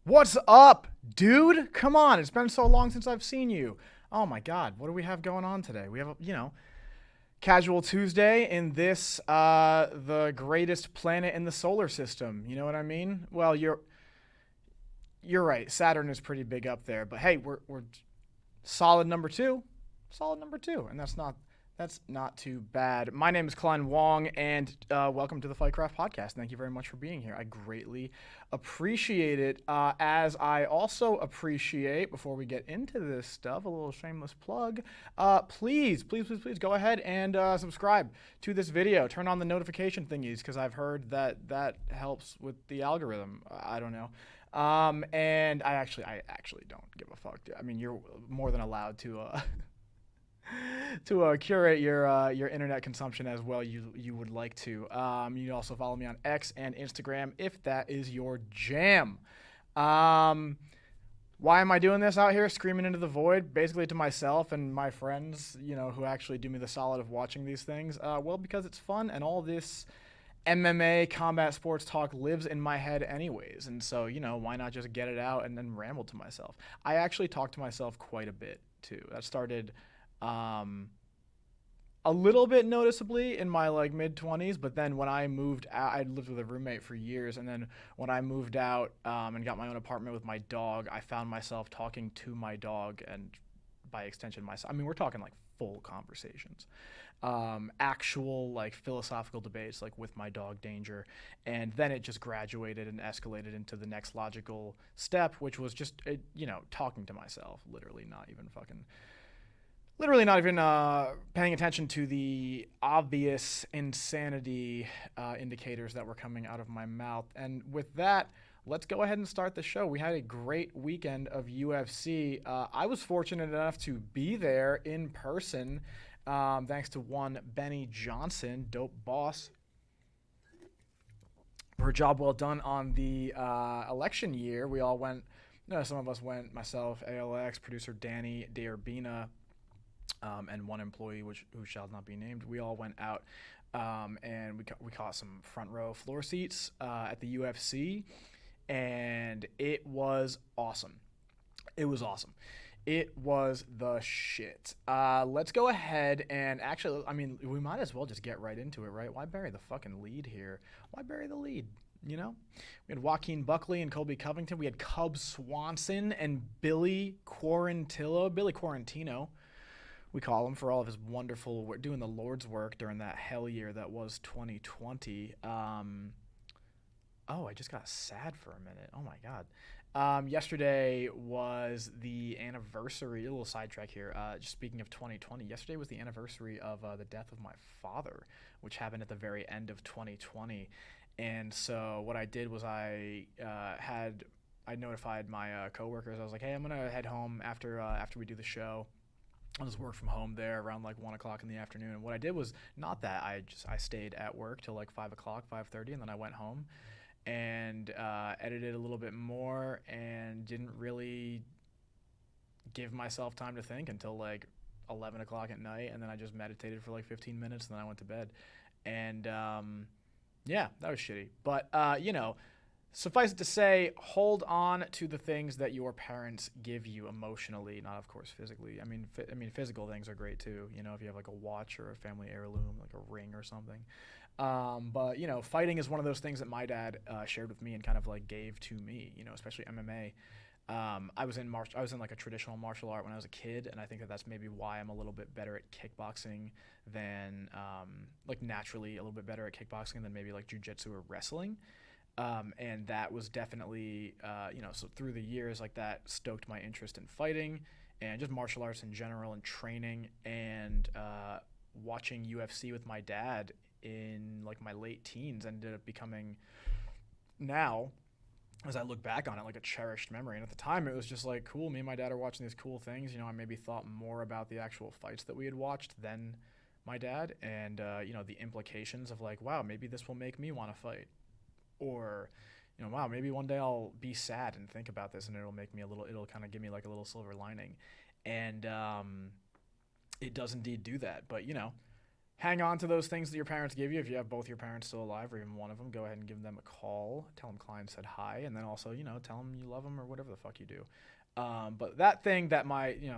What's up, dude? Come on, it's been so long since I've seen you. Oh my God, what do we have going on today? We have, casual Tuesday in this, the greatest planet in the solar system. You know what I mean? Well, you're right. Saturn is pretty big up there, but hey, we're solid number two, and that's not too bad. My name is Klein Wong, and welcome to the Fightcraft Podcast. Thank you very much for being here. I greatly appreciate it. As I also appreciate, before we get into this stuff, a little shameless plug. Please go ahead and subscribe to this video. Turn on the notification thingies because I've heard that helps with the algorithm. I don't know. And I actually don't give a fuck. I mean, you're more than allowed to curate your internet consumption as well you would like to. You can also follow me on X and Instagram if that is your jam. Why am I doing this out here, screaming into the void, basically to myself and my friends, who actually do me the solid of watching these things? Well, because it's fun, and all this MMA combat sports talk lives in my head anyways. And so, why not just get it out and then ramble to myself? I actually talk to myself quite a bit too. That started a little bit noticeably in my mid-20s, but then when I moved out, I lived with a roommate for years, and then when I moved out and got my own apartment with my dog, I found myself talking to my dog, and by extension myself. I mean, we're talking full conversations, actual philosophical debates with my dog Danger, and then it just graduated and escalated into the next logical step, which was just talking to myself, literally not even paying attention to the obvious insanity indicators that were coming out of my mouth. And with that, let's go ahead and start the show. We had a great weekend of UFC. I was fortunate enough to be there in person, thanks to one Benny Johnson, dope boss, for a job well done on the election year. We all went, some of us went, myself, ALX, producer Danny Derbina, and one employee who shall not be named. We all went out and we caught some front row floor seats at the UFC, and it was awesome. It was the shit. Let's go ahead and actually, I mean, we might as well just get right into it, right? Why bury the fucking lead here? Why bury the lead? We had Joaquin Buckley and Colby Covington. We had Cub Swanson and Billy Quarantino, we call him, for all of his wonderful work, doing the Lord's work during that hell year that was 2020. I just got sad for a minute. Oh my God. Yesterday was the anniversary, a little sidetrack here, just speaking of 2020, yesterday was the anniversary of the death of my father, which happened at the very end of 2020. And so what I did was I notified my coworkers. I was like, hey, I'm going to head home after we do the show. I'll just work from home there around 1 o'clock in the afternoon. And what I did was not that. I stayed at work till 5 o'clock, 5:30, and then I went home and edited a little bit more and didn't really give myself time to think until 11 o'clock at night. And then I just meditated for 15 minutes, and then I went to bed. And yeah, that was shitty. But, suffice it to say, hold on to the things that your parents give you emotionally, not, of course, physically. I mean, physical things are great too. If you have a watch or a family heirloom, a ring or something. But fighting is one of those things that my dad shared with me and kind of gave to me. Especially MMA. I was in a traditional martial art when I was a kid, and I think that's maybe why I'm a little bit better at kickboxing than naturally a little bit better at kickboxing than maybe jiu-jitsu or wrestling. And that was definitely, so through the years, that stoked my interest in fighting and just martial arts in general and training, and watching UFC with my dad in my late teens ended up becoming, now, as I look back on it, a cherished memory. And at the time, it was just cool. Me and my dad are watching these cool things. I maybe thought more about the actual fights that we had watched than my dad, and, the implications of wow, maybe this will make me want to fight. Or, wow, maybe one day I'll be sad and think about this and it'll kind of give me a little silver lining. And it does indeed do that. But, hang on to those things that your parents give you. If you have both your parents still alive or even one of them, go ahead and give them a call. Tell them Klein said hi, and then also, tell them you love them or whatever the fuck you do. But that thing that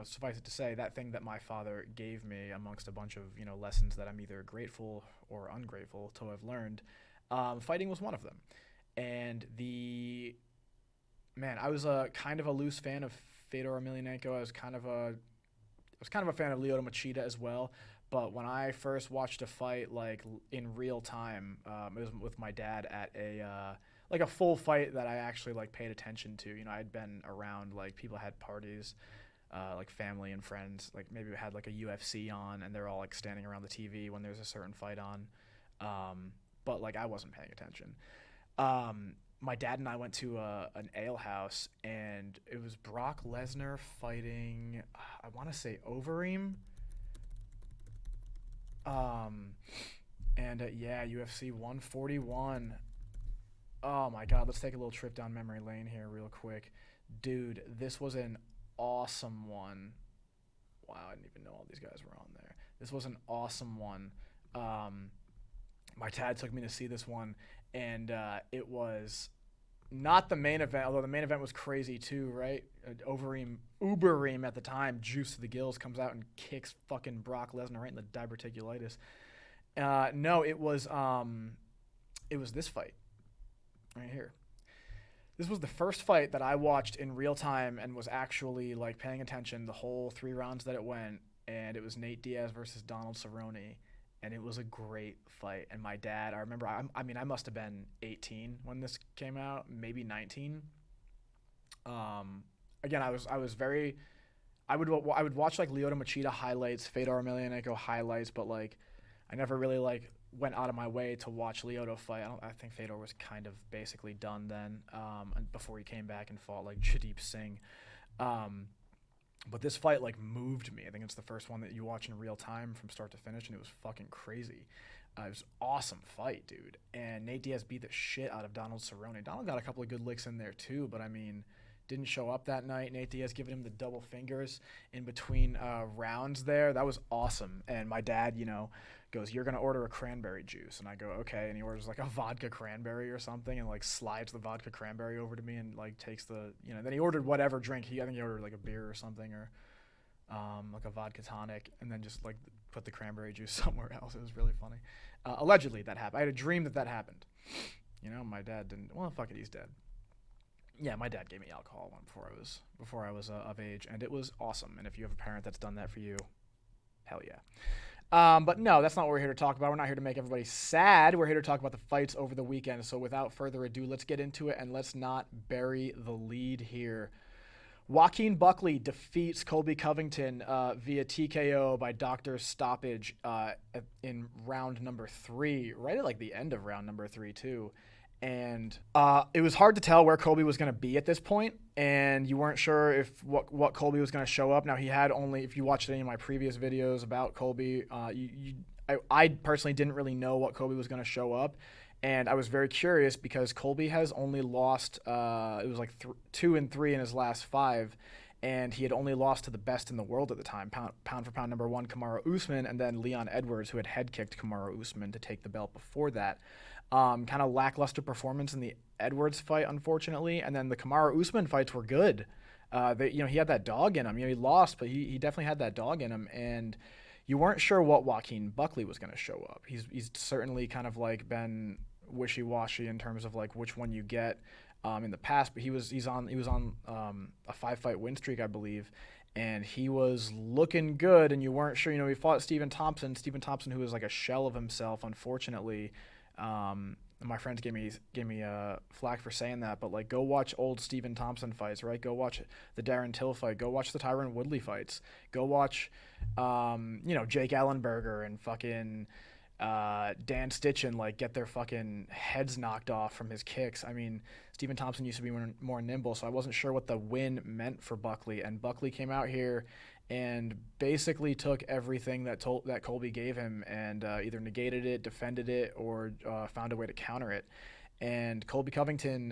suffice it to say, that thing that my father gave me amongst a bunch of, lessons that I'm either grateful or ungrateful to have learned, fighting was one of them. And I was a kind of a loose fan of Fedor Emelianenko. I was kind of a fan of Lyoto Machida as well. But when I first watched a fight like in real time, it was with my dad at a full fight that I actually like paid attention to. I'd been around, like, people had parties, like family and friends, like maybe we had like a UFC on and they're all like standing around the TV when there's a certain fight on. But like I wasn't paying attention. My dad and I went to an ale house, and it was Brock Lesnar fighting, I want to say Overeem. UFC 141. Oh my God, let's take a little trip down memory lane here real quick. Dude, this was an awesome one. Wow, I didn't even know all these guys were on there. This was an awesome one. My dad took me to see this one, and it was not the main event, although the main event was crazy too, right? Ubereem at the time, juice to the gills, comes out and kicks fucking Brock Lesnar right in the diverticulitis. No, it was this fight right here. This was the first fight that I watched in real time and was actually like paying attention the whole 3 rounds that it went, and it was Nate Diaz versus Donald Cerrone. And it was a great fight. And my dad, I remember, I must have been 18 when this came out, maybe 19. Again, I would watch like Lyoto Machida highlights, Fedor Emelianenko highlights, but like I never really like went out of my way to watch Lyoto fight. I think Fedor was kind of basically done then, before he came back and fought like Jadeep Singh. But this fight like moved me. I think it's the first one that you watch in real time from start to finish, and it was fucking crazy. It was an awesome fight, dude. And Nate Diaz beat the shit out of Donald Cerrone. Donald got a couple of good licks in there too, but I mean, didn't show up that night. Nate Diaz giving him the double fingers in between rounds there. That was awesome. And my dad, goes, "You're going to order a cranberry juice." And I go, "Okay." And he orders like a vodka cranberry or something and like slides the vodka cranberry over to me and like takes the, then he ordered whatever drink. I think he ordered like a beer or something, or like a vodka tonic, and then just like put the cranberry juice somewhere else. It was really funny. Allegedly that happened. I had a dream that happened. My dad didn't. Well, fuck it, he's dead. Yeah, my dad gave me alcohol before I was of age, and it was awesome. And if you have a parent that's done that for you, hell yeah. But no, that's not what we're here to talk about. We're not here to make everybody sad. We're here to talk about the fights over the weekend. So without further ado, let's get into it, and let's not bury the lead here. Joaquin Buckley defeats Colby Covington via TKO by doctor stoppage in round number 3, right at like the end of round number 3 too. And it was hard to tell where Colby was going to be at this point, and you weren't sure if what Colby was going to show up. Now, he had only, if you watched any of my previous videos about Colby, I personally didn't really know what Colby was going to show up, and I was very curious because Colby has only lost, it was like 2-3 in his last 5, and he had only lost to the best in the world at the time, pound for pound number 1, Kamaru Usman, and then Leon Edwards, who had head kicked Kamaru Usman to take the belt before that. Kind of lackluster performance in the Edwards fight, unfortunately, and then the Kamaru Usman fights were good. He had that dog in him. He lost, but he definitely had that dog in him, and you weren't sure what Joaquin Buckley was going to show up. He's certainly kind of like been wishy-washy in terms of like which one you get in the past, but he was on a 5-fight win streak, I believe, and he was looking good, and you weren't sure. He fought Stephen Thompson, who was like a shell of himself, unfortunately. My friends gave me flack for saying that, but like go watch old Stephen Thompson fights, right? Go watch the Darren Till fight. Go watch the Tyron Woodley fights. Go watch, Jake Ellenberger and fucking Dan Stitchen like get their fucking heads knocked off from his kicks. I mean, Stephen Thompson used to be more nimble, so I wasn't sure what the win meant for Buckley. And Buckley came out here and basically took everything that Colby gave him and either negated it, defended it, or found a way to counter it. And Colby Covington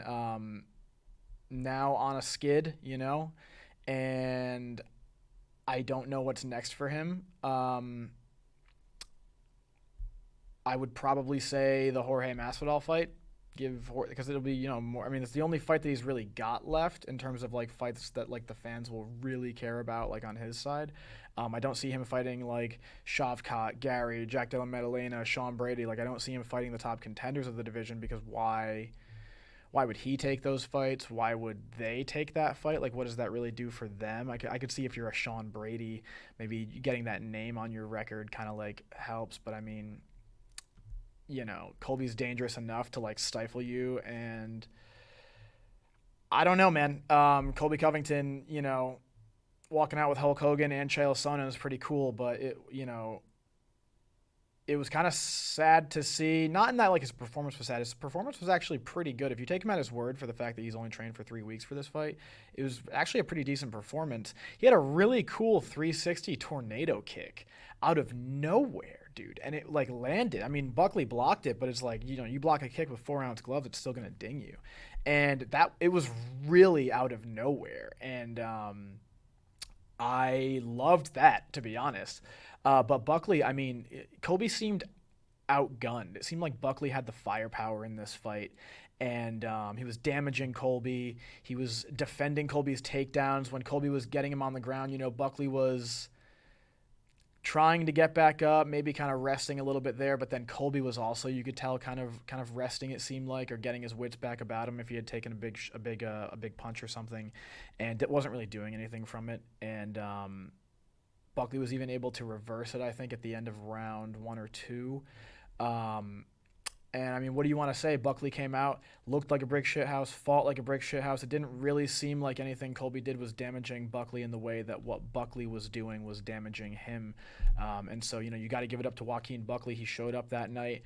now on a skid, and I don't know what's next for him. I would probably say the Jorge Masvidal fight. Because it'll be more. I mean, it's the only fight that he's really got left in terms of like fights that like the fans will really care about like on his side. I don't see him fighting like Shavkat, Gary, Jack Della Maddalena, Sean Brady. Like I don't see him fighting the top contenders of the division because why? Why would he take those fights? Why would they take that fight? Like, what does that really do for them? I could see if you're a Sean Brady, maybe getting that name on your record kind of like helps. But I mean, Colby's dangerous enough to like stifle you. And I don't know, man. Colby Covington, walking out with Hulk Hogan and Chael Sonnen is pretty cool, but it was kind of sad to see. Not in that like his performance was sad. His performance was actually pretty good. If you take him at his word for the fact that he's only trained for 3 weeks for this fight, it was actually a pretty decent performance. He had a really cool 360 tornado kick out of nowhere, dude, and it like landed. I mean, Buckley blocked it, but it's like you block a kick with 4-ounce gloves, it's still gonna ding you, and that it was really out of nowhere, and I loved that, to be honest. But Buckley, I mean, Colby seemed outgunned. It seemed like Buckley had the firepower in this fight, and he was damaging Colby. He was defending Colby's takedowns when Colby was getting him on the ground. Buckley was trying to get back up, maybe kind of resting a little bit there, but then Colby was also, you could tell, kind of resting, it seemed like, or getting his wits back about him if he had taken a big punch or something, and it wasn't really doing anything from it. And Buckley was even able to reverse it, I think, at the end of round 1 or 2. And I mean, what do you want to say? Buckley came out, looked like a brick shit house, fought like a brick shit house. It didn't really seem like anything Colby did was damaging Buckley in the way that what Buckley was doing was damaging him. And so, you got to give it up to Joaquin Buckley. He showed up that night.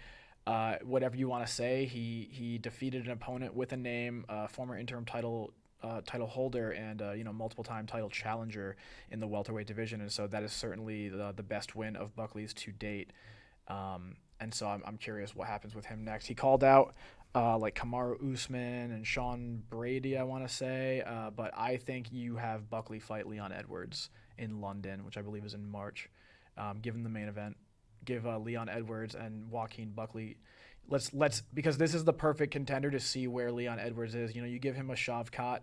Whatever you want to say, he defeated an opponent with a name, former interim title holder and multiple-time title challenger in the welterweight division. And so that is certainly the best win of Buckley's to date. And so I'm curious what happens with him next. He called out like Kamaru Usman and Sean Brady, I want to say. But I think you have Buckley fight Leon Edwards in London, which I believe is in March. Give him the main event. Give Leon Edwards and Joaquin Buckley. Let's because this is the perfect contender to see where Leon Edwards is. You give him a Shavkat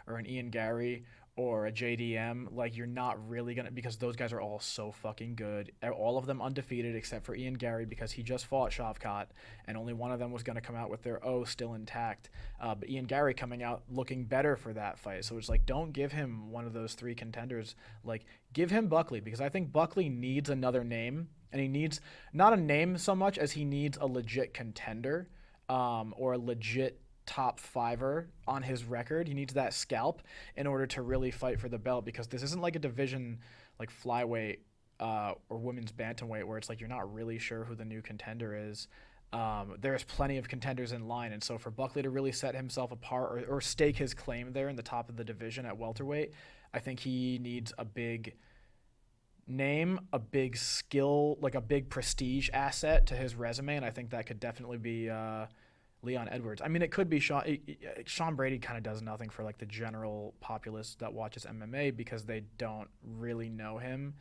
or an Ian Gary or a JDM, like you're not really going to, because those guys are all so fucking good. All of them undefeated except for Ian Gary because he just fought Shavkat and only one of them was going to come out with their O still intact. But Ian Gary coming out looking better for that fight. So it's like, don't give him one of those 3 contenders. Like, give him Buckley because I think Buckley needs another name, and he needs not a name so much as he needs a legit contender or a legit top 5er on his record. He needs that scalp in order to really fight for the belt, because this isn't like a division like flyweight or women's bantamweight where it's like you're not really sure who the new contender is. There's plenty of contenders in line, and so for Buckley to really set himself apart or stake his claim there in the top of the division at welterweight, I think he needs a big name, a big skill, like a big prestige asset to his resume, and I think that could definitely be Leon Edwards. I mean, it could be Sean Brady. Kind of does nothing for like the general populace that watches MMA because they don't really know him,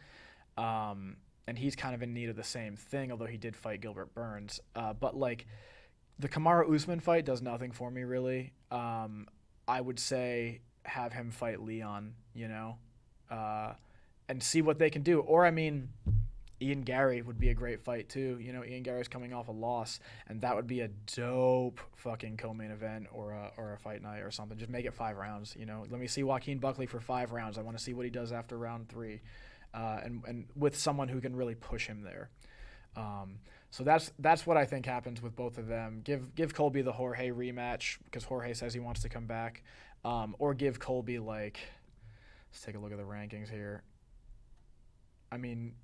and he's kind of in need of the same thing, although he did fight Gilbert Burns. But like the Kamaru Usman fight does nothing for me really. I would say have him fight Leon, and see what they can do. Or I mean, Ian Gary would be a great fight too. Ian Gary's coming off a loss, and that would be a dope fucking co-main event or a fight night or something. Just make it 5 rounds. Let me see Joaquin Buckley for 5 rounds. I want to see what he does after round 3, and with someone who can really push him there. So that's what I think happens with both of them. Give Colby the Jorge rematch because Jorge says he wants to come back, or give Colby let's take a look at the rankings here. I mean,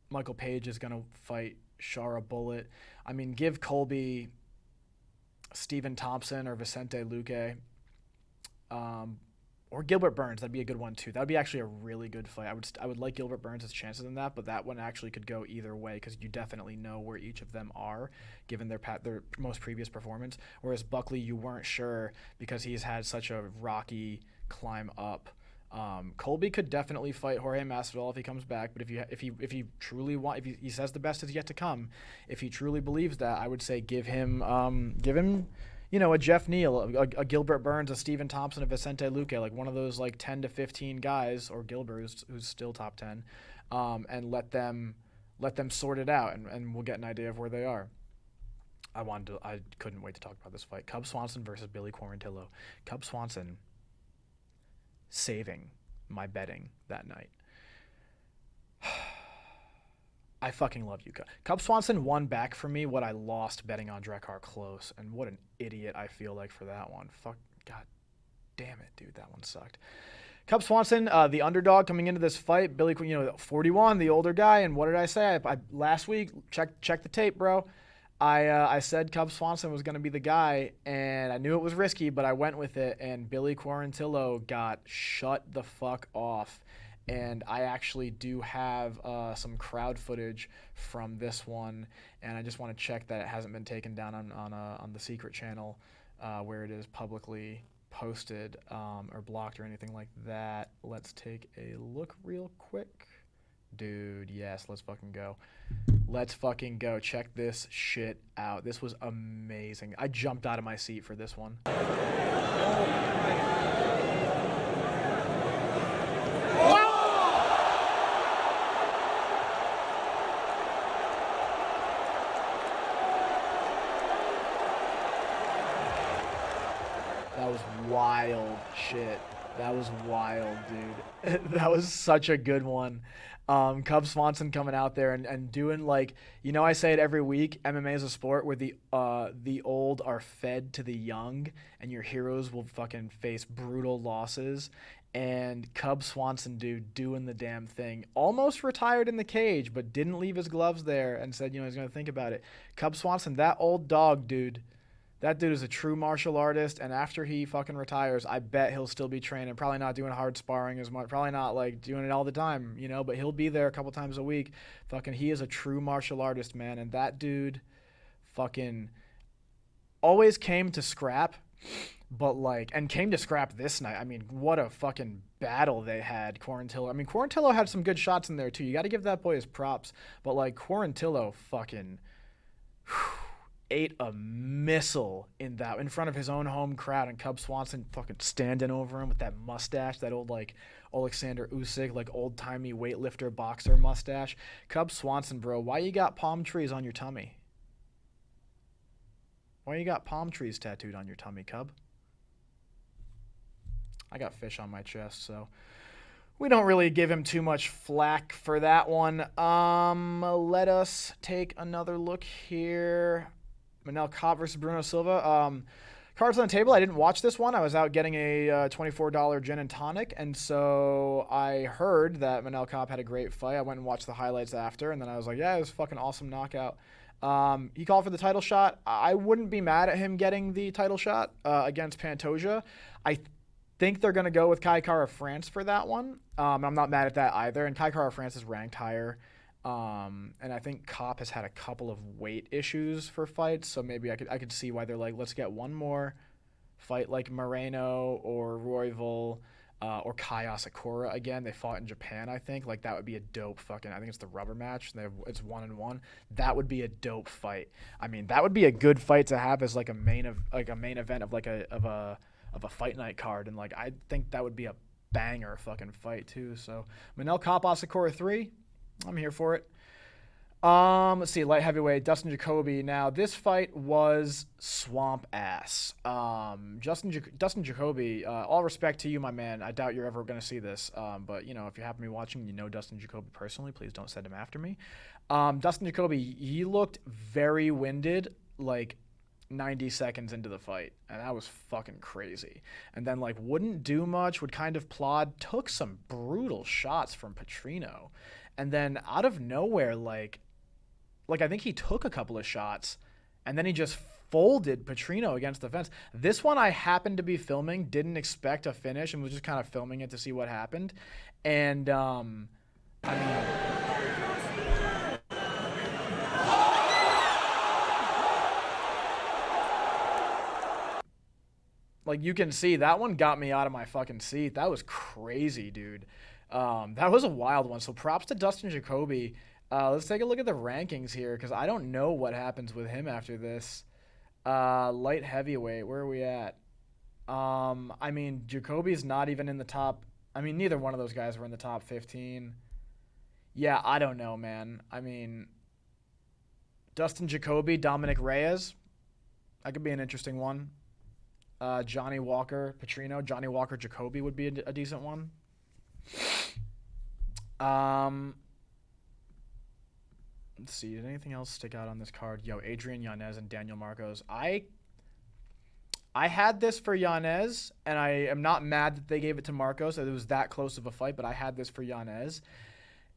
Michael Page is going to fight Shara Bullet. I mean, give Colby Stephen Thompson or Vicente Luque, or Gilbert Burns. That'd be a good one too. That would be actually a really good fight. I would like Gilbert Burns' chances in that, but that one actually could go either way because you definitely know where each of them are given their most previous performance. Whereas Buckley, you weren't sure because he's had such a rocky climb up. Colby could definitely fight Jorge Masvidal if he comes back, but if he truly he says the best is yet to come, if he truly believes that, I would say give him a Jeff Neal, a Gilbert Burns, a Stephen Thompson, a Vicente Luque, like one of those like 10 to 15 guys, or Gilbert who's still top 10, and let them sort it out, and we'll get an idea of where they are. I couldn't wait to talk about this fight. Cub Swanson versus Billy Quarantillo. Cub Swanson saving my betting that night. I fucking love you. Cub Swanson won back for me what I lost betting on Drakkar Klose, and what an idiot I feel like for that one. Fuck, god damn it, dude, that one sucked. Cub Swanson, the underdog coming into this fight. Billy, 41, the older guy, and what did I say? I last week, check the tape, bro. I said Cub Swanson was going to be the guy, and I knew it was risky, but I went with it, and Billy Quarantillo got shut the fuck off. And I actually do have some crowd footage from this one, and I just want to check that it hasn't been taken down on the secret channel where it is publicly posted or blocked or anything like that. Let's take a look real quick. Dude, yes, let's fucking go. Let's fucking go. Check this shit out. This was amazing. I jumped out of my seat for this one. That was wild shit. That was wild, dude. That was such a good one. Cub Swanson coming out there and doing, like, I say it every week, MMA is a sport where the old are fed to the young, and your heroes will fucking face brutal losses. And Cub Swanson, dude, doing the damn thing. Almost retired in the cage, but didn't leave his gloves there and said, he's going to think about it. Cub Swanson, that old dog, dude. That dude is a true martial artist, and after he fucking retires, I bet he'll still be training. Probably not doing hard sparring as much. Probably not, like, doing it all the time, but he'll be there a couple times a week. Fucking, he is a true martial artist, man, and that dude fucking always came to scrap, and came to scrap this night. I mean, what a fucking battle they had, Quarantillo. I mean, Quarantillo had some good shots in there, too. You got to give that boy his props, but, like, Quarantillo fucking... ate a missile in front of his own home crowd, and Cub Swanson fucking standing over him with that mustache, that old, like, Alexander Usyk, like, old-timey weightlifter boxer mustache. Cub Swanson, bro, why you got palm trees on your tummy? Why you got palm trees tattooed on your tummy, Cub? I got fish on my chest, so we don't really give him too much flack for that one. Let us take another look here. Manel Kape versus Bruno Silva. Cards on the table. I didn't watch this one. I was out getting a $24 gin and tonic, and so I heard that Manel Kape had a great fight. I went and watched the highlights after, and then I was like, yeah, it was a fucking awesome knockout. He called for the title shot. I wouldn't be mad at him getting the title shot against Pantoja. I think they're going to go with Kai Kara France for that one. I'm not mad at that either, and Kai Kara France is ranked higher. And I think Kape has had a couple of weight issues for fights, so maybe I could see why they're like, let's get one more fight like Moreno or Royval or Kai Asakura again. They fought in Japan, I think. Like, that would be a dope fucking. I think it's the rubber match. It's 1-1. That would be a dope fight. I mean, that would be a good fight to have as like a main event of like a fight night card, and like I think that would be a banger fucking fight too. So Manel Kape Asakura 3. I'm here for it. Let's see, light heavyweight, Dustin Jacoby. Now, this fight was swamp ass. Dustin Jacoby, all respect to you, my man. I doubt you're ever going to see this. But, if you happen to be watching, Dustin Jacoby personally, please don't send him after me. Dustin Jacoby, he looked very winded, like 90 seconds into the fight, and that was fucking crazy. And then, like, wouldn't do much, would kind of plod, took some brutal shots from Petrino. And then out of nowhere, like I think he took a couple of shots, and then he just folded Petrino against the fence. This one I happened to be filming, didn't expect a finish, and was just kind of filming it to see what happened. And I mean, Like, you can see that one got me out of my fucking seat. That was crazy, dude. That was a wild one. So props to Dustin Jacoby. Let's take a look at the rankings here because I don't know what happens with him after this. Light heavyweight, where are we at? I mean, Jacoby's not even in the top. I mean, neither one of those guys were in the top 15. Yeah, I don't know, man. I mean, Dustin Jacoby, Dominic Reyes. That could be an interesting one. Johnny Walker, Petrino. Johnny Walker, Jacoby would be a decent one. Let's see. Did anything else stick out on this card? Yo, Adrian Yanez and Daniel Marcos. I had this for Yanez, and I am not mad that they gave it to Marcos. It was that close of a fight, but I had this for Yanez.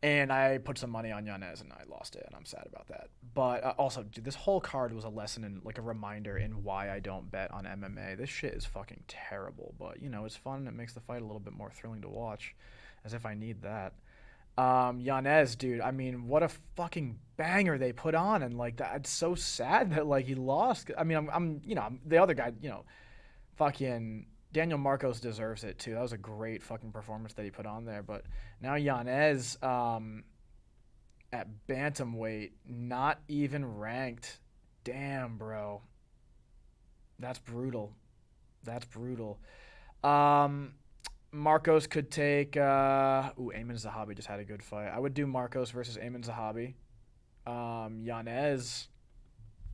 And I put some money on Yanez, and I lost it, and I'm sad about that. But also, dude, this whole card was a lesson and like a reminder in why I don't bet on MMA. This shit is fucking terrible, but, you know, it's fun, and it makes the fight a little bit more thrilling to watch, as if I need that. Yanez, dude, I mean, what a fucking banger they put on, and, like, that, it's so sad that, like, he lost. I mean, I'm the other guy, you know, fucking Daniel Marcos deserves it too. That was a great fucking performance that he put on there. But now Yanez at bantamweight, not even ranked. Damn, bro. That's brutal. That's brutal. Marcos could take... Ayman Zahabi just had a good fight. I would do Marcos versus Ayman Zahabi. Yanez...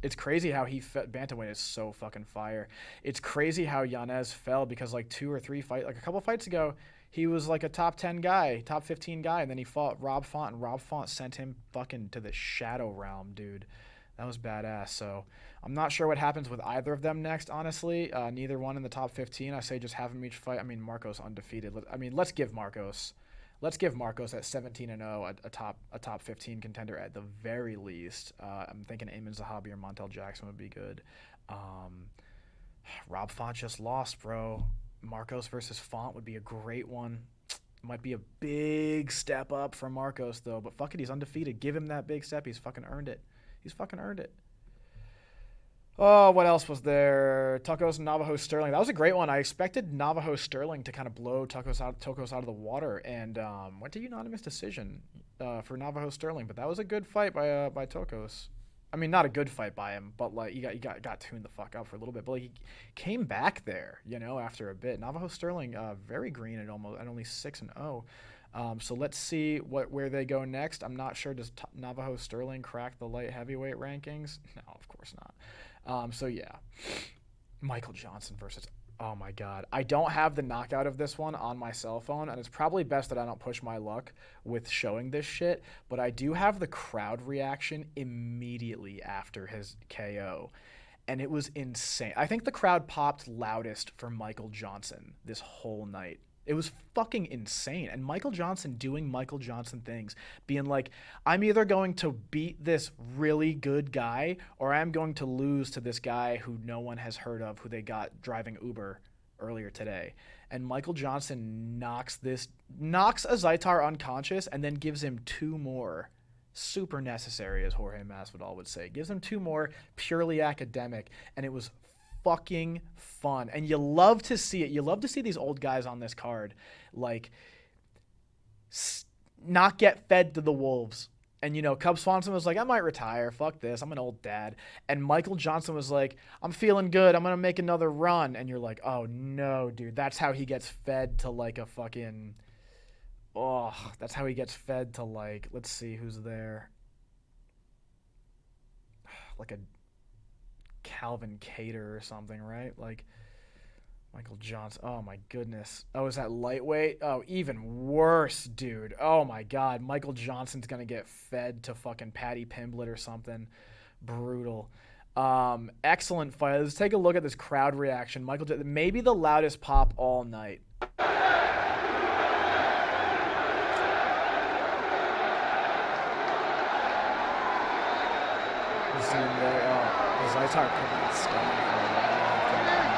It's crazy how bantamweight is so fucking fire. It's crazy how Yanez fell because like a couple fights ago, he was like a top 10 guy, top 15 guy, and then he fought Rob Font, and Rob Font sent him fucking to the shadow realm, dude. That was badass. So I'm not sure what happens with either of them next, honestly. Neither one in the top 15. I say just have them each fight. I mean, Marcos undefeated. Let's give Marcos at 17-0 a top 15 contender at the very least. I'm thinking Ayman Zahabi or Montel Jackson would be good. Rob Font just lost, bro. Marcos versus Font would be a great one. Might be a big step up for Marcos, though. But fuck it, he's undefeated. Give him that big step. He's fucking earned it. Oh, what else was there? Tucos and Navajo Sterling. That was a great one. I expected Navajo Sterling to kind of blow Tucos out of the water, and went to unanimous decision for Navajo Sterling. But that was a good fight by Tucos. I mean, not a good fight by him, but like he got tuned the fuck up for a little bit. But like, he came back there, you know, after a bit. Navajo Sterling very green at only 6-0. So let's see where they go next. I'm not sure. Does Navajo Sterling crack the light heavyweight rankings? No, of course not. So yeah, Michael Johnson versus, oh my God. I don't have the knockout of this one on my cell phone, and it's probably best that I don't push my luck with showing this shit, but I do have the crowd reaction immediately after his KO, and it was insane. I think the crowd popped loudest for Michael Johnson this whole night. It was fucking insane. And Michael Johnson doing Michael Johnson things, being like, I'm either going to beat this really good guy or I'm going to lose to this guy who no one has heard of, who they got driving Uber earlier today. And Michael Johnson knocks a Zaitar unconscious and then gives him two more. Super necessary, as Jorge Masvidal would say. Gives him two more, purely academic, and it was fucking fun. And you love to see it. You love to see these old guys on this card like not get fed to the wolves. And, you know, Cub Swanson was like, I might retire. Fuck this. I'm an old dad. And Michael Johnson was like, I'm feeling good. I'm going to make another run. And you're like, oh, no, dude. That's how he gets fed to like a fucking... Oh, that's how he gets fed to like... Let's see who's there. Like a Calvin Cater or something, right? Like Michael Johnson. Oh my goodness. Oh, is that lightweight? Oh, even worse, dude. Oh my God. Michael Johnson's gonna get fed to fucking Patty Pimblett or something. Brutal. Excellent fight. Let's take a look at this crowd reaction. Michael, maybe the loudest pop all night. Zaitar could not stand for a while after that.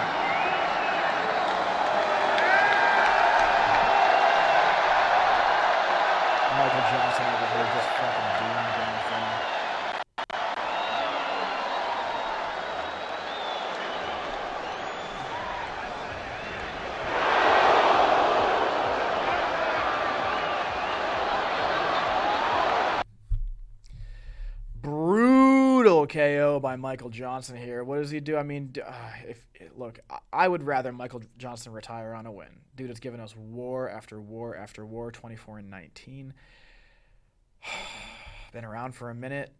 Michael Johnson over here just fucking doing the damn thing. KO by Michael Johnson here. What does he do? I mean, look, I would rather Michael Johnson retire on a win. Dude has given us war after war after war, 24-19. Been around for a minute.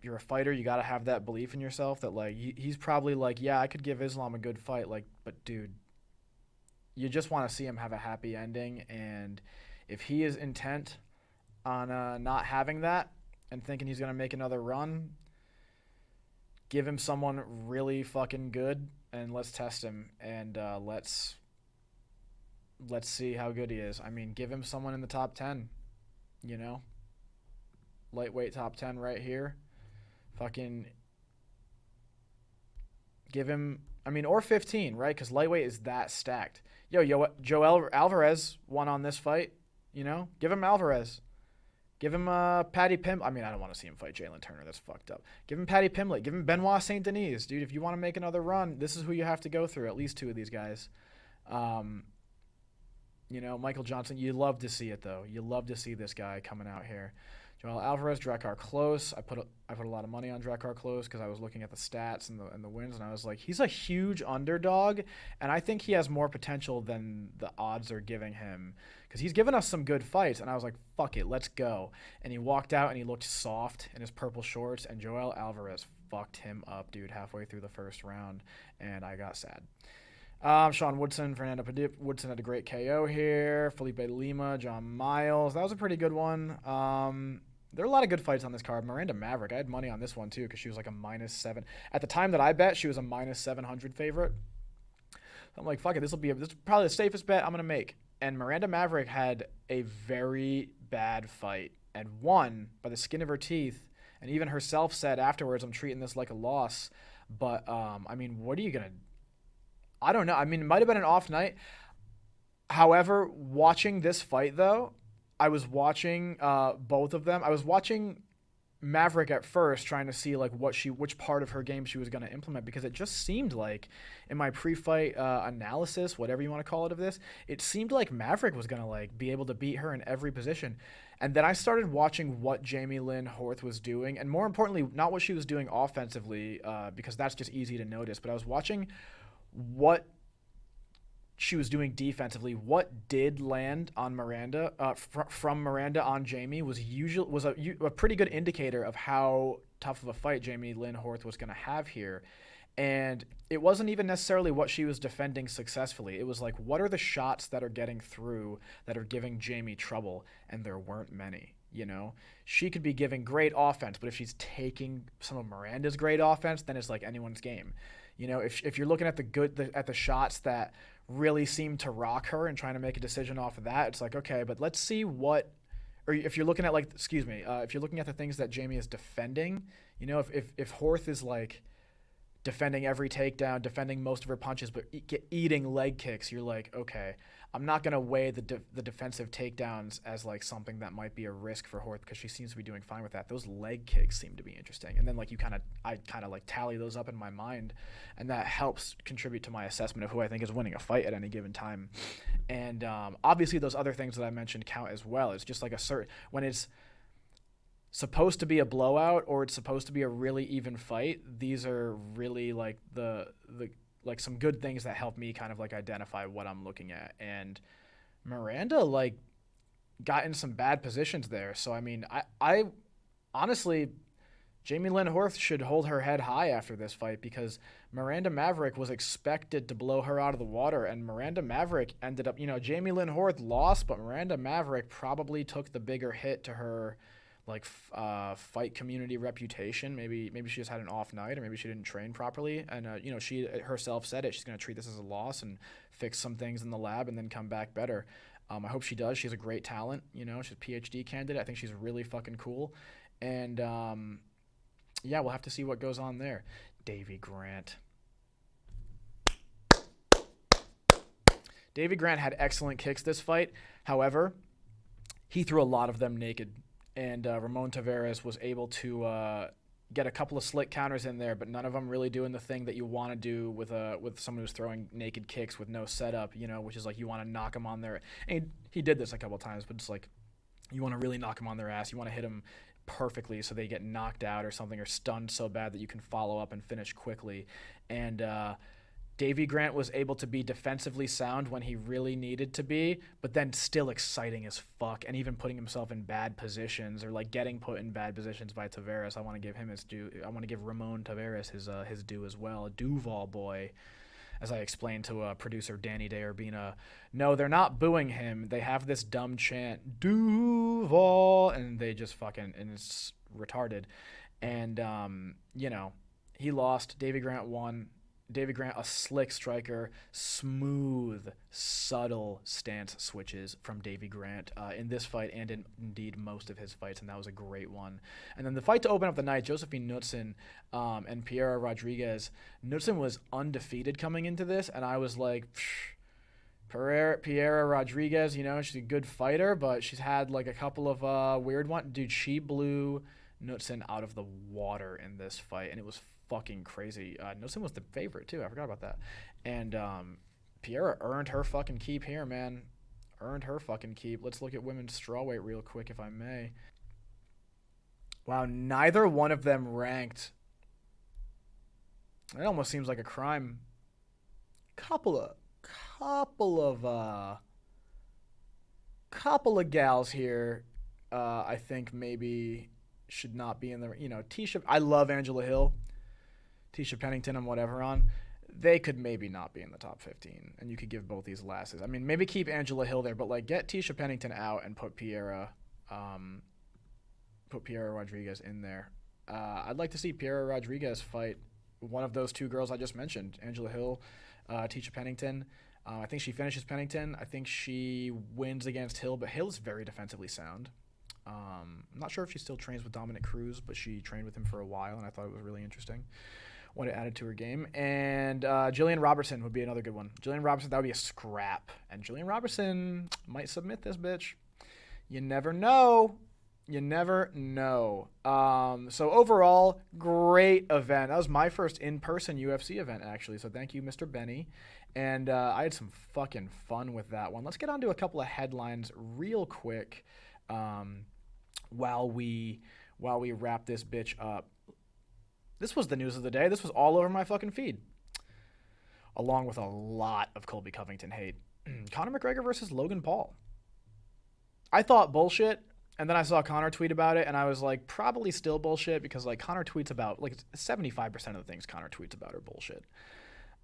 You're a fighter. You got to have that belief in yourself that, like, he's probably like, yeah, I could give Islam a good fight. Like, but, dude, you just want to see him have a happy ending. And if he is intent on not having that and thinking he's going to make another run, give him someone really fucking good and let's test him. And let's see how good he is. I mean, give him someone in the top 10, you know? Lightweight top 10 right here. Fucking give him, I mean, or 15, right? Because lightweight is that stacked. Joel Alvarez won on this fight, you know? Give him Alvarez. Give him Paddy Pimblett. I mean, I don't want to see him fight Jalen Turner. That's fucked up. Give him Paddy Pimblett. Give him Benoit Saint Denis. Dude, if you want to make another run, this is who you have to go through. At least two of these guys. You know, Michael Johnson, you love to see it, though. You love to see this guy coming out here. Joel Alvarez, Drakkar Klose. I put a lot of money on Drakkar Klose because I was looking at the stats and the wins, and I was like, he's a huge underdog, and I think he has more potential than the odds are giving him because he's given us some good fights, and I was like, fuck it, let's go. And he walked out, and he looked soft in his purple shorts, and Joel Alvarez fucked him up, dude, halfway through the first round, and I got sad. Sean Woodson, Fernando Woodson had a great KO here. Felipe Lima, John Miles. That was a pretty good one. There are a lot of good fights on this card. Miranda Maverick, I had money on this one too because she was like a -7. At the time that I bet, she was a -700 favorite. I'm like, fuck it, this is probably the safest bet I'm going to make. And Miranda Maverick had a very bad fight and won by the skin of her teeth. And even herself said afterwards, I'm treating this like a loss. But, I mean, what are you going to... I don't know. I mean, it might have been an off night. However, watching this fight, though, I was watching both of them. I was watching Maverick at first, trying to see like which part of her game she was going to implement, because it just seemed like in my pre-fight analysis, whatever you want to call it, of this, it seemed like Maverick was going to like be able to beat her in every position. And then I started watching what Jamie Lynn Horth was doing, and more importantly, not what she was doing offensively, because that's just easy to notice. But I was watching what she was doing defensively. What did land on Miranda from Miranda on Jamie was a pretty good indicator of how tough of a fight Jamie Lynn Horth was going to have here. And it wasn't even necessarily what she was defending successfully. It was like, what are the shots that are getting through that are giving Jamie trouble? And there weren't many. You know, she could be giving great offense, but if she's taking some of Miranda's great offense, then it's like anyone's game. You know, if you're looking at the shots that really seem to rock her and trying to make a decision off of that, it's like, okay, but let's see what, or if you're looking at like, if you're looking at the things that Jamie is defending, you know, if Horth is like defending every takedown, defending most of her punches, but eating leg kicks, you're like, okay, I'm not going to weigh the defensive takedowns as like something that might be a risk for Horth because she seems to be doing fine with that. Those leg kicks seem to be interesting. And then like I kind of like tally those up in my mind, and that helps contribute to my assessment of who I think is winning a fight at any given time. And obviously those other things that I mentioned count as well. It's just like when it's supposed to be a blowout or it's supposed to be a really even fight, these are really like the like some good things that help me kind of like identify what I'm looking at. And Miranda like got in some bad positions there. So, I mean, I honestly, Jamie Lynn Horth should hold her head high after this fight because Miranda Maverick was expected to blow her out of the water. And Miranda Maverick ended up, you know, Jamie Lynn Horth lost, but Miranda Maverick probably took the bigger hit to her like fight community reputation. Maybe she just had an off night, or maybe she didn't train properly. And you know, she herself said it. She's going to treat this as a loss and fix some things in the lab and then come back better. I hope she does. She's a great talent. You know, she's a PhD candidate. I think she's really fucking cool. And yeah, we'll have to see what goes on there. Davy Grant. Davy Grant had excellent kicks this fight. However, he threw a lot of them naked. And Ramon Taveras was able to get a couple of slick counters in there, but none of them really doing the thing that you want to do with someone who's throwing naked kicks with no setup, you know, which is like you want to knock them on their – and he did this a couple of times, but it's like you want to really knock them on their ass. You want to hit them perfectly so they get knocked out or something, or stunned so bad that you can follow up and finish quickly. And Davy Grant was able to be defensively sound when he really needed to be, but then still exciting as fuck, and even putting himself in bad positions, or like getting put in bad positions by Tavares. I want to give him his due. I want to give Ramon Tavares his due as well. Duval boy, as I explained to producer Danny Day Urbina. No, they're not booing him. They have this dumb chant, Duval, and they just fucking, and it's retarded. And, he lost. Davy Grant won. Davy Grant, a slick striker, smooth, subtle stance switches from Davy Grant in this fight and indeed most of his fights, and that was a great one. And then the fight to open up the night, Josephine Knudsen and Piera Rodriguez. Knudsen was undefeated coming into this, and I was like, Piera Rodriguez, she's a good fighter, but she's had like a couple of weird ones. Dude, she blew Knudsen out of the water in this fight, and it was fucking crazy. Knudsen was the favorite too. I forgot about that. And Piera earned her fucking keep here, man. Earned her fucking keep. Let's look at women's strawweight real quick, if I may. Wow, neither one of them ranked. It almost seems like a crime. Couple of gals here, I think maybe should not be in the, Tisha. I love Angela Hill, Tisha Pennington, and whatever on. They could maybe not be in the top 15, and you could give both these lasses. I mean, maybe keep Angela Hill there, but like get Tisha Pennington out and put Piera Rodriguez in there. I'd like to see Piera Rodriguez fight one of those two girls I just mentioned, Angela Hill, Tisha Pennington. I think she finishes Pennington. I think she wins against Hill, but Hill is very defensively sound. I'm not sure if she still trains with Dominic Cruz, but she trained with him for a while, and I thought it was really interesting what it added to her game. And Jillian Robertson would be another good one. Jillian Robertson, that would be a scrap. And Jillian Robertson might submit this bitch. You never know. You never know. So overall, great event. That was my first in-person UFC event, actually. So thank you, Mr. Benny. And I had some fucking fun with that one. Let's get on to a couple of headlines real quick while we wrap this bitch up. This was the news of the day. This was all over my fucking feed, along with a lot of Colby Covington hate. Conor McGregor versus Logan Paul. I thought bullshit. And then I saw Conor tweet about it, and I was like, probably still bullshit, because like Conor tweets about, like, 75% of the things Conor tweets about are bullshit.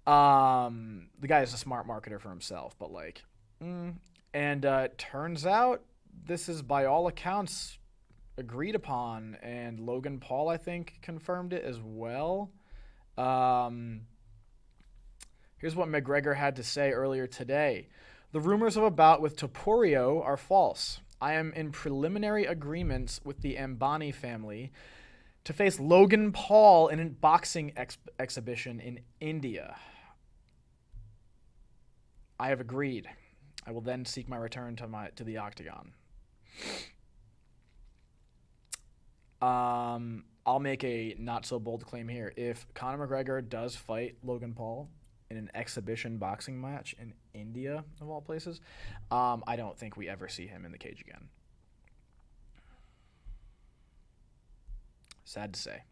The guy is a smart marketer for himself, but like, and turns out this is by all accounts agreed upon, and Logan Paul, I think, confirmed it as well. Here's what McGregor had to say earlier today. The rumors of a bout with Topurio are false. I am in preliminary agreements with the Ambani family to face Logan Paul in a boxing exhibition in India. I have agreed. I will then seek my return to the octagon. I'll make a not so bold claim here. If Conor McGregor does fight Logan Paul in an exhibition boxing match in India, of all places, I don't think we ever see him in the cage again. Sad to say.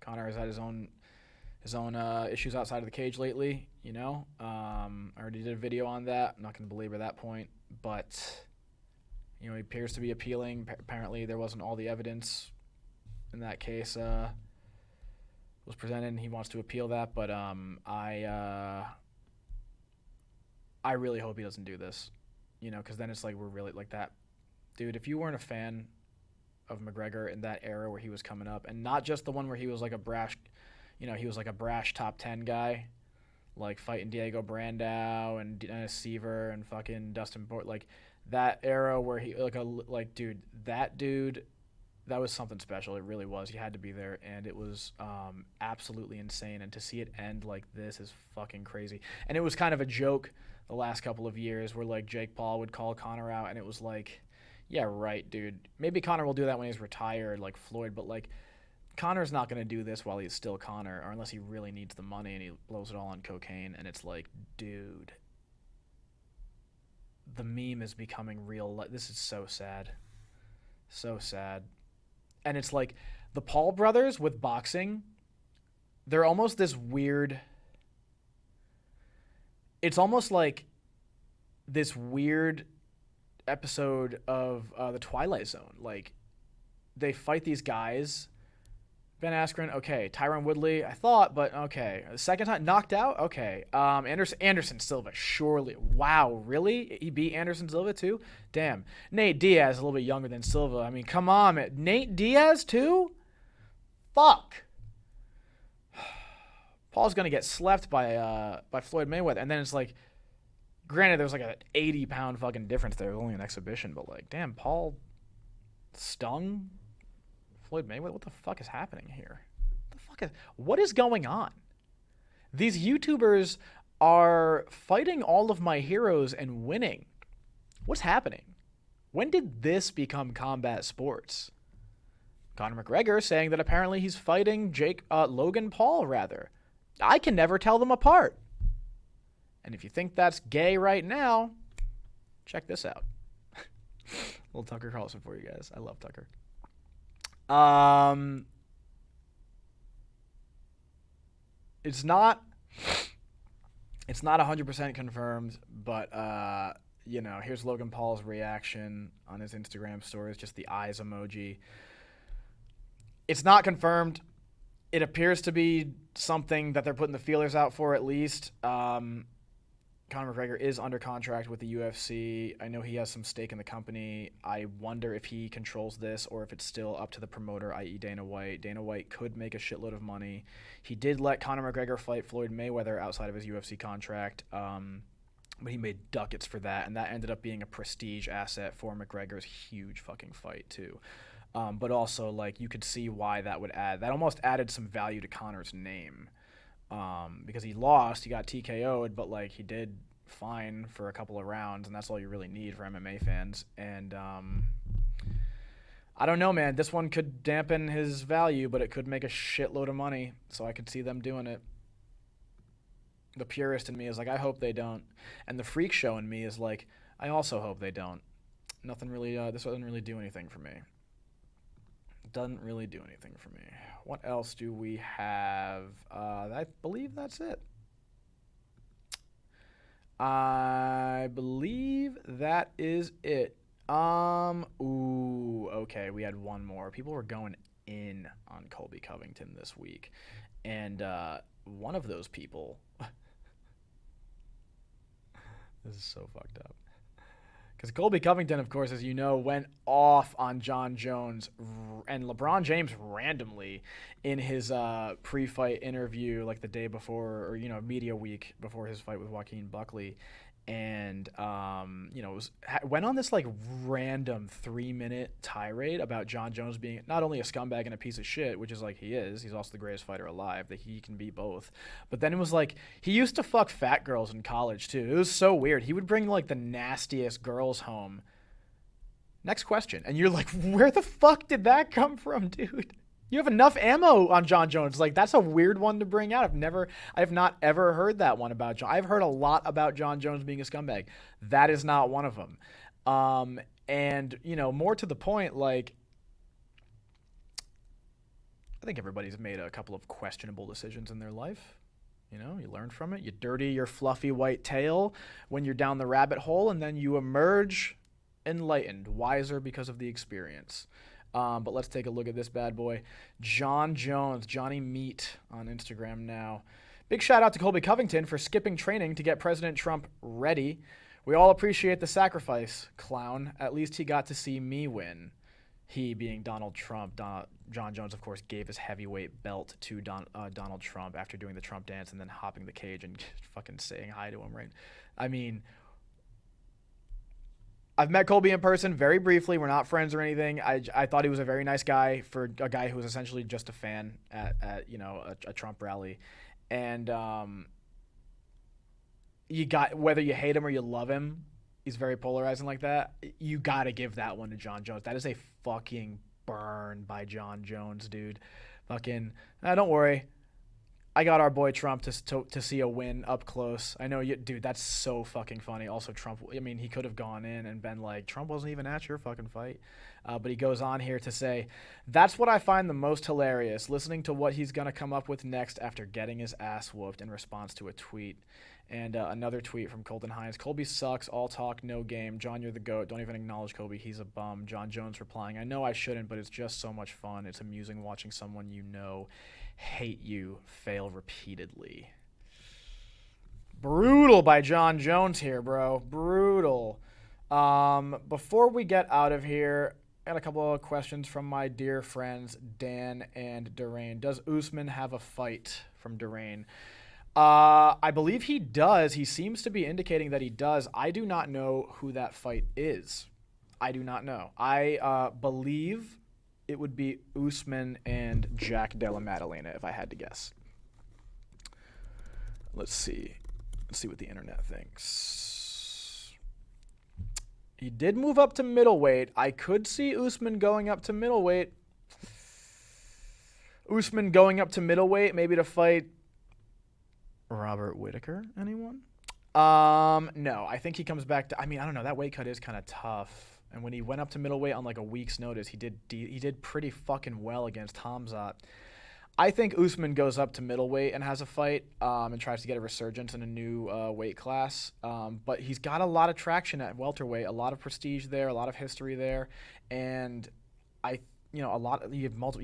Conor has had his own issues outside of the cage lately. I already did a video on that. I'm not going to belabor that point, but he appears to be appealing. Apparently, there wasn't all the evidence in that case was presented, and he wants to appeal that. But I really hope he doesn't do this, because then it's like we're really like that, dude. If you weren't a fan of McGregor in that era where he was coming up, and not just the one where he was like a brash, he was like a brash top 10 guy, like fighting Diego Brandao and Dennis Seaver and fucking Dustin Port, like that era where he dude, that was something special. It really was. He had to be there, and it was absolutely insane. And to see it end like this is fucking crazy. And it was kind of a joke the last couple of years where like Jake Paul would call Conor out, and it was like, yeah, right, dude. Maybe Conor will do that when he's retired, like Floyd, but like Conor's not going to do this while he's still Conor, or unless he really needs the money and he blows it all on cocaine. And it's like, dude, the meme is becoming real. This is so sad. So sad. And it's like the Paul brothers with boxing, they're almost this weird. It's almost like this weird episode of the Twilight Zone. Like, they fight these guys. Ben Askren, okay. Tyron Woodley, I thought, but okay. The second time, knocked out? Okay. Anderson Silva, surely. Wow, really? He beat Anderson Silva too? Damn. Nate Diaz, a little bit younger than Silva. I mean, come on, man. Nate Diaz too? Fuck. Paul's going to get slept by Floyd Mayweather. And then it's like, granted, there's like an 80-pound fucking difference there. It was only an exhibition, but like, damn, Paul stung Floyd Mayweather. What the fuck is happening here? What is going on? These YouTubers are fighting all of my heroes and winning. What's happening? When did this become combat sports? Conor McGregor saying that apparently he's fighting Logan Paul, rather. I can never tell them apart. And if you think that's gay right now, check this out. Little Tucker Carlson for you guys. I love Tucker. It's not 100% confirmed, but here's Logan Paul's reaction on his Instagram stories, just the eyes emoji. It's not confirmed. It appears to be something that they're putting the feelers out for, at least. Conor McGregor is under contract with the UFC. I know he has some stake in the company. I wonder if he controls this or if it's still up to the promoter, i.e. Dana White. Dana White could make a shitload of money. He did let Conor McGregor fight Floyd Mayweather outside of his UFC contract, but he made ducats for that, and that ended up being a prestige asset for McGregor's huge fucking fight too. But also, like, you could see why that would add. That almost added some value to Conor's name. Because he lost, he got TKO'd, but like he did fine for a couple of rounds, and that's all you really need for MMA fans. And I don't know, man. This one could dampen his value, but it could make a shitload of money. So I could see them doing it. The purist in me is like, I hope they don't, and the freak show in me is like, I also hope they don't. Nothing really. This doesn't really do anything for me. Doesn't really do anything for me. What else do we have? I believe that's it. I believe that is it. Okay, we had one more. People were going in on Colby Covington this week. And one of those people... This is so fucked up. Because Colby Covington, of course, as you know, went off on John Jones, and LeBron James randomly in his pre-fight interview, like the day before, or media week before his fight with Joaquin Buckley, and went on this like random 3-minute tirade about John Jones being not only a scumbag and a piece of shit, which is like he is. He's also the greatest fighter alive. That he can be both. But then it was like he used to fuck fat girls in college too. It was so weird. He would bring like the nastiest girls home. Next question, and you're like, where the fuck did that come from, dude? You have enough ammo on John Jones. Like, that's a weird one to bring out. I have not ever heard that one about John. I've heard a lot about John Jones being a scumbag. That is not one of them. And, more to the point, like, I think everybody's made a couple of questionable decisions in their life. You learn from it. You dirty your fluffy white tail when you're down the rabbit hole, and then you emerge enlightened, wiser because of the experience. But let's take a look at this bad boy. John Jones, Johnny Meat on Instagram now. Big shout out to Colby Covington for skipping training to get President Trump ready. We all appreciate the sacrifice, clown. At least he got to see me win. He being Donald Trump. John Jones, of course, gave his heavyweight belt to Donald Trump after doing the Trump dance and then hopping the cage and fucking saying hi to him, right? I mean... I've met Colby in person very briefly. We're not friends or anything. I thought he was a very nice guy for a guy who was essentially just a fan at a Trump rally. And whether you hate him or you love him, he's very polarizing like that. You got to give that one to John Jones. That is a fucking burn by John Jones, dude. Fucking, don't worry. I got our boy Trump to see a win up close. I know you, dude. That's so fucking funny. Also, Trump. I mean, he could have gone in and been like, Trump wasn't even at your fucking fight. But he goes on here to say, that's what I find the most hilarious. Listening to what he's gonna come up with next after getting his ass whooped in response to a tweet. And another tweet from Colton Hines. Colby sucks. All talk, no game. John, you're the GOAT. Don't even acknowledge Colby. He's a bum. John Jones replying, I know I shouldn't, but it's just so much fun. It's amusing watching someone you know hate you fail repeatedly. Brutal by John Jones here, bro. Brutal. Before we get out of here, I got a couple of questions from my dear friends Dan and Durain. Does Usman have a fight? From Durain. I believe he does. He seems to be indicating that he does. I do not know who that fight is. I do not know. I believe it would be Usman and Jack Della Maddalena, if I had to guess. Let's see. Let's see what the internet thinks. He did move up to middleweight. I could see Usman going up to middleweight. Usman going up to middleweight, maybe to fight Robert Whittaker, anyone? No, I think he comes back to, I mean, I don't know, that weight cut is kind of tough. And when he went up to middleweight on like a week's notice, he did pretty fucking well against Hamzat. I think Usman goes up to middleweight and has a fight and tries to get a resurgence in a new weight class. But he's got a lot of traction at welterweight, a lot of prestige there, a lot of history there. And you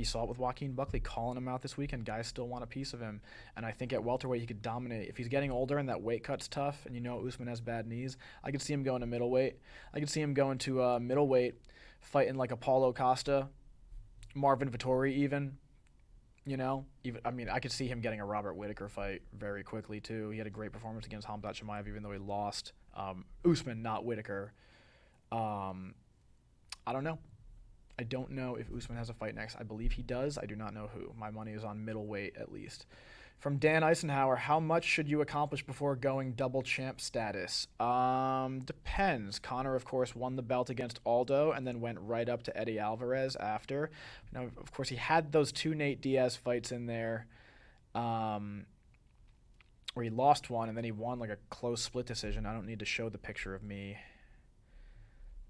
saw it with Joaquin Buckley calling him out this weekend. Guys still want a piece of him. And I think at welterweight he could dominate. If he's getting older and that weight cut's tough and Usman has bad knees, I could see him going to middleweight. I could see him going to middleweight, fighting like a Paulo Costa, Marvin Vettori even. I could see him getting a Robert Whittaker fight very quickly too. He had a great performance against Hamzat Chimaev even though he lost. Usman, not Whittaker. I don't know. I don't know if Usman has a fight next. I believe he does. I do not know who. My money is on middleweight at least. From Dan Eisenhower, how much should you accomplish before going double champ status? Depends. Conor, of course, won the belt against Aldo and then went right up to Eddie Alvarez after. Now, of course, he had those two Nate Diaz fights in there where he lost one and then he won like a close split decision. I don't need to show the picture of me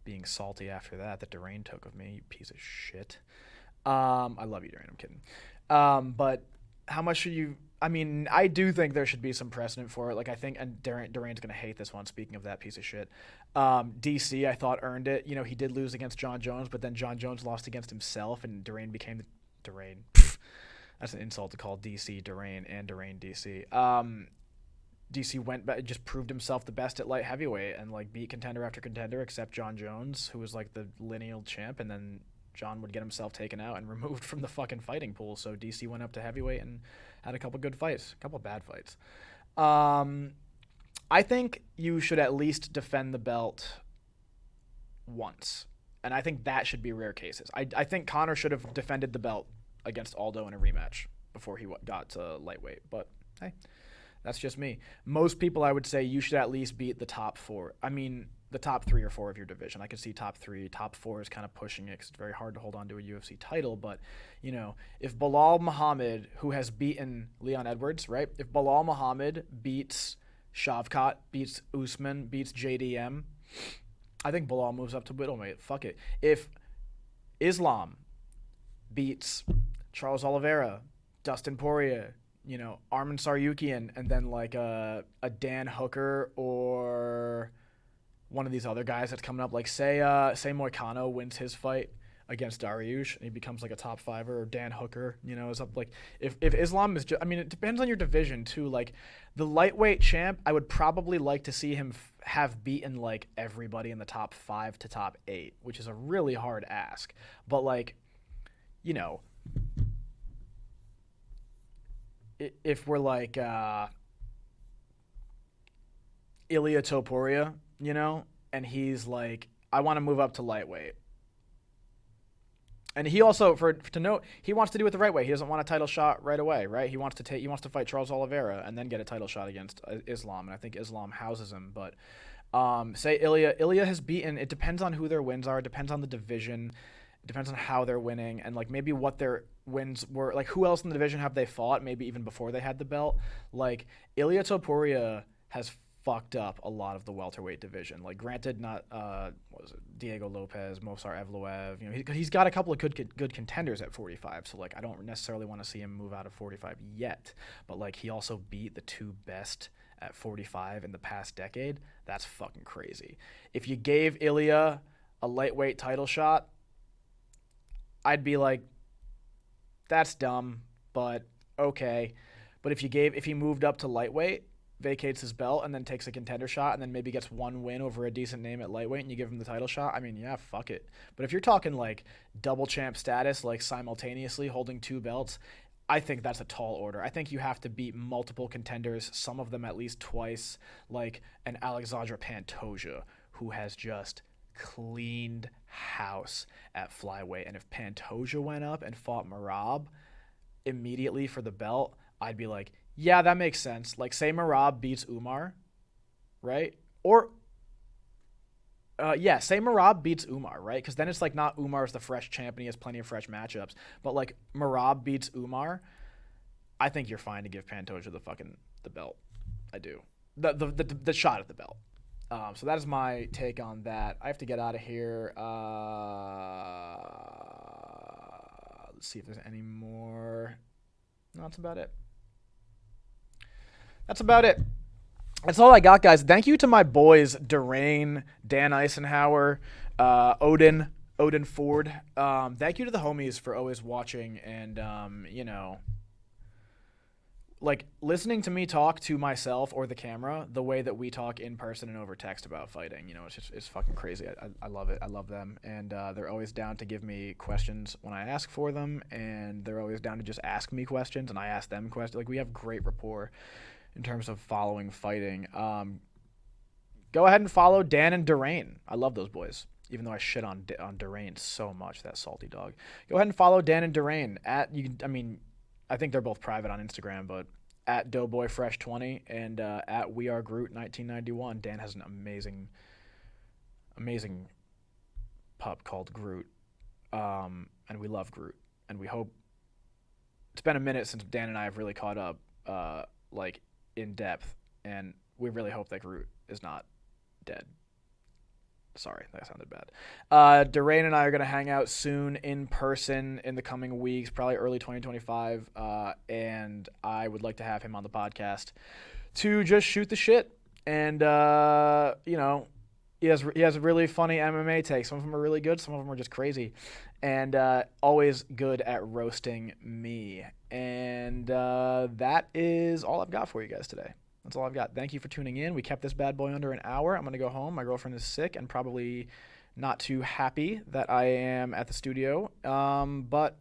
being salty after that Durain took of me, you piece of shit. I love you, Durain. I'm kidding. But how much should you... I mean, I do think there should be some precedent for it. Like, I think... And Durain's going to hate this one, speaking of that piece of shit. DC, I thought, earned it. He did lose against John Jones, but then John Jones lost against himself, and Durain became the... Durain. That's an insult to call DC Durain and Durain DC. DC went back, just proved himself the best at light heavyweight and like beat contender after contender except John Jones, who was like the lineal champ, and then John would get himself taken out and removed from the fucking fighting pool. So DC went up to heavyweight and had a couple good fights, a couple bad fights. I think you should at least defend the belt once, and I think that should be rare cases. I think Conor should have defended the belt against Aldo in a rematch before he got to lightweight, but hey. That's just me. Most people, I would say, you should at least beat the top four. I mean, the top 3 or 4 of your division. I could see top 3. Top 4 is kind of pushing it because it's very hard to hold on to a UFC title. But, if Bilal Muhammad, who has beaten Leon Edwards, right? If Bilal Muhammad beats Shavkat, beats Usman, beats JDM, I think Bilal moves up to middleweight. Fuck it. If Islam beats Charles Oliveira, Dustin Poirier, Arman Saryukian, and then like a Dan Hooker or one of these other guys that's coming up, like say Moicano wins his fight against Dariush and he becomes like a top 5er, or Dan Hooker, is up. Like if Islam is it depends on your division too. Like the lightweight champ, I would probably like to see him have beaten like everybody in the top 5 to top 8, which is a really hard ask. But like, if we're like Ilia Topuria, and he's like, I want to move up to lightweight. And he also, to note, he wants to do it the right way. He doesn't want a title shot right away, right? He wants to fight Charles Oliveira and then get a title shot against Islam, and I think Islam houses him. But say Ilia has beaten. It depends on who their wins are. It depends on the division. It depends on how they're winning and like maybe what their wins were like, who else in the division have they fought? Maybe even before they had the belt. Like Ilia Topuria has fucked up a lot of the welterweight division. Like, granted, not what was it, Diego Lopez, Movsar Evloev. You know, he's got a couple of good contenders at 45. So like, I don't necessarily want to see him move out of 45 yet. But like, he also beat the two best at 45 in the past decade. That's fucking crazy. If you gave Ilia a lightweight title shot, I'd be like, that's dumb, but okay. But if he moved up to lightweight, vacates his belt, and then takes a contender shot, and then maybe gets one win over a decent name at lightweight, and you give him the title shot, I mean, yeah, fuck it. But if you're talking like double champ status, like simultaneously holding two belts, I think that's a tall order. I think you have to beat multiple contenders, some of them at least twice, like an Alexandra Pantoja, who has just cleaned house at flyweight. And if Pantoja went up and fought Merab immediately for the belt, I'd be like, yeah, that makes sense. Like, say Merab beats Umar, right? Or, say Merab beats Umar, right? Because then it's like not Umar's the fresh champ and he has plenty of fresh matchups. But like Merab beats Umar, I think you're fine to give Pantoja the belt. I do. The shot at the belt. So that is my take on that. I have to get out of here. Let's see if there's any more. No, that's about it. That's all I got, guys. Thank you to my boys, Durain, Dan Eisenhower, Odin Ford. Thank you to the homies for always watching and, like, listening to me talk to myself or the camera the way that we talk in person and over text about fighting. You know, it's fucking crazy. I love it. I love them. And they're always down to give me questions when I ask for them. And they're always down to just ask me questions and I ask them questions. Like, we have great rapport in terms of following fighting. Go ahead and follow Dan and Durain. I love those boys, even though I shit on Durain so much, that salty dog. Go ahead and follow Dan and Durain. I think they're both private on Instagram, but at DoughboyFresh20 and at WeAreGroot1991. Dan has an amazing pup called Groot, and we love Groot. And we hope it's been a minute since Dan and I have really caught up, like, in depth, and we really hope that Groot is not dead. Sorry, that sounded bad. Durain and I are going to hang out soon in person in the coming weeks, probably early 2025, and I would like to have him on the podcast to just shoot the shit. And, he has really funny MMA takes. Some of them are really good. Some of them are just crazy. And always good at roasting me. And that is all I've got for you guys today. That's all I've got. Thank you for tuning in. We kept this bad boy under an hour. I'm going to go home. My girlfriend is sick and probably not too happy that I am at the studio. But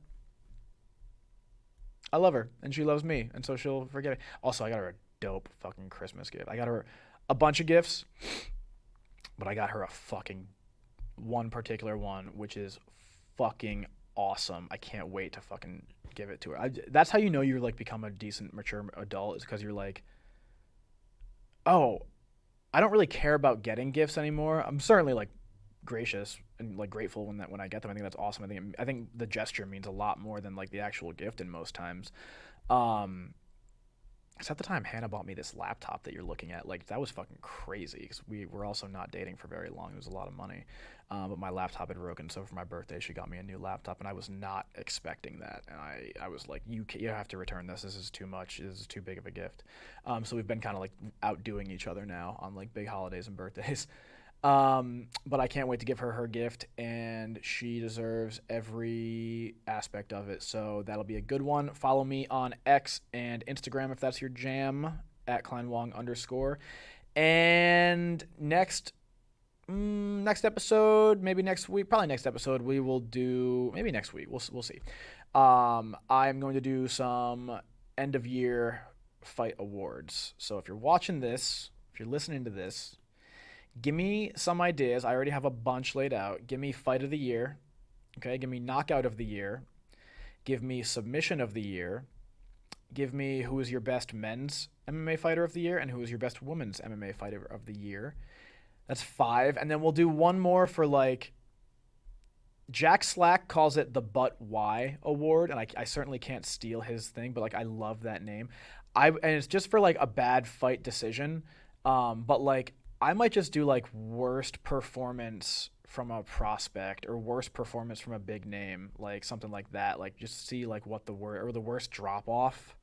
I love her, and she loves me, and so she'll forget me. Also, I got her a dope fucking Christmas gift. I got her a bunch of gifts, but I got her a fucking one particular one, which is fucking awesome. I can't wait to fucking give it to her. That's how you know you're, like, become a decent, mature adult, is because you're like, oh, I don't really care about getting gifts anymore. I'm certainly, like, gracious and, like, grateful when I get them. I think that's awesome. I think the gesture means a lot more than, like, the actual gift in most times. Except the time Hannah bought me this laptop that you're looking at. Like, that was fucking crazy because we were also not dating for very long. It was a lot of money. But my laptop had broken, so for my birthday, she got me a new laptop, and I was not expecting that. And I was like, you have to return this. This is too much. This is too big of a gift. So we've been kind of, like, outdoing each other now on, like, big holidays and birthdays. But I can't wait to give her her gift, and she deserves every aspect of it. So that'll be a good one. Follow me on X and Instagram if that's your jam, at @KleinWong_. And next episode, maybe next week, probably next episode, we will do, maybe next week, we'll see. I'm going to do some end of year fight awards. So if you're watching this, if you're listening to this, give me some ideas. I already have a bunch laid out. Give me fight of the year. Okay. Give me knockout of the year. Give me submission of the year. Give me who is your best men's MMA fighter of the year and who is your best women's MMA fighter of the year. That's 5. And then we'll do one more for, like, Jack Slack calls it the But Why Award, and I certainly can't steal his thing, but like I love that name. And it's just for like a bad fight decision. But like I might just do like worst performance from a prospect or worst performance from a big name, like something like that. Like just see like what the worst drop off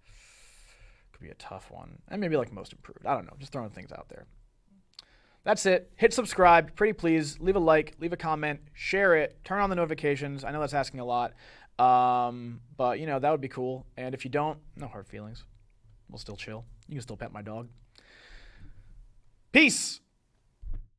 could be a tough one, and maybe like most improved. I don't know, just throwing things out there. That's it. Hit subscribe, pretty please. Leave a like, leave a comment, share it, turn on the notifications. I know that's asking a lot, but you know that would be cool. And if you don't, no hard feelings. We'll still chill. You can still pet my dog. Peace.